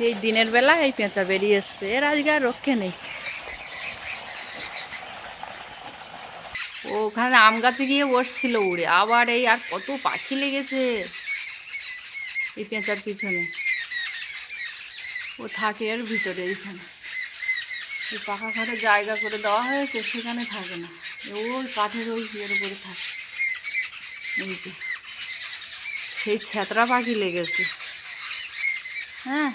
এই দিনের বেলা এই পেঁচা বেরিয়ে এসছে, এর আজকে আর রক্ষে নেই। ওখানে আম গাছে গিয়ে বসছিল উড়ে, আবার এই আর কত পাখি লেগেছে এই পেঁচার পিছনে। ও থাকে এর ভিতরে, এইখানে এই পাখা খাটে জায়গা করে দেওয়া হয়েছে, সেখানে থাকে না, ওই কাঠের ওই ইয়ের উপরে থাকে। এই যে সেই ছেতরা পাখি লেগেছে। হ্যাঁ,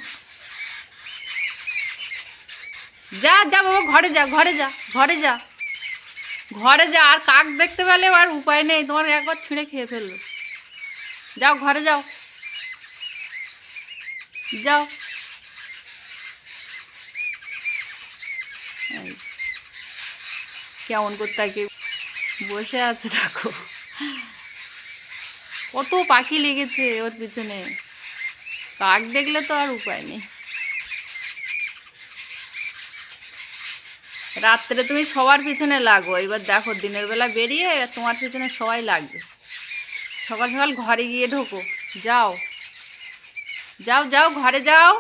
যা যা বাবা, ঘরে যা, ঘরে যা, ঘরে যা, ঘরে যা। আর কাক দেখতে পেলে আর উপায় নেই, তোমার একবার ছিঁড়ে খেয়ে ফেললো। যাও ঘরে যাও, যাও। কেমন করতে থাকে বসে আছে, দেখো কত পাখি লেগেছে ওর পিছনে। কাক দেখলে তো আর উপায় নেই। রাত্রে তুমি সবার পিছনে লাগো, এবার দেখো দিনের বেলা বেরিয়ে তোমার পিছনে সবাই লাগবে। সকাল সকাল ঘরে গিয়ে ঢোকো, যাও যাও যাও, ঘরে যাও।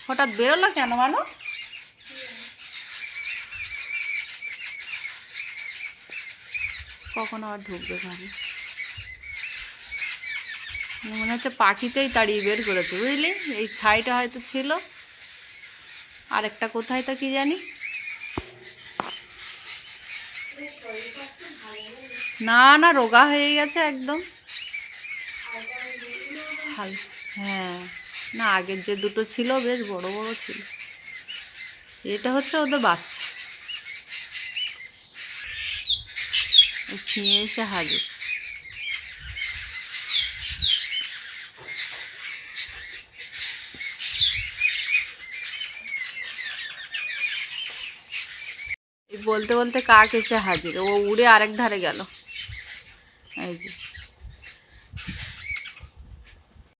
হঠাৎ বেরোলো কেন মানুষ? কখন আবার ঢুকবে ঘরে? মনে হচ্ছে পাখিতেই তাড়িয়ে বের করেছে, বুঝলি? এই ছাইটা হয়তো ছিল, আরেকটা কোথায় তো কি জানি। না না, রোগা হয়ে গেছে একদম। হ্যাঁ, না আগের যে দুটো ছিল বেশ বড় বড় ছিল, এটা হচ্ছে ওদের বাচ্চা। নিয়ে এসে হাজির। বলতে বলতে কাক এসে হাজির, ও উড়ে আরেক ধারে গেল। এই যে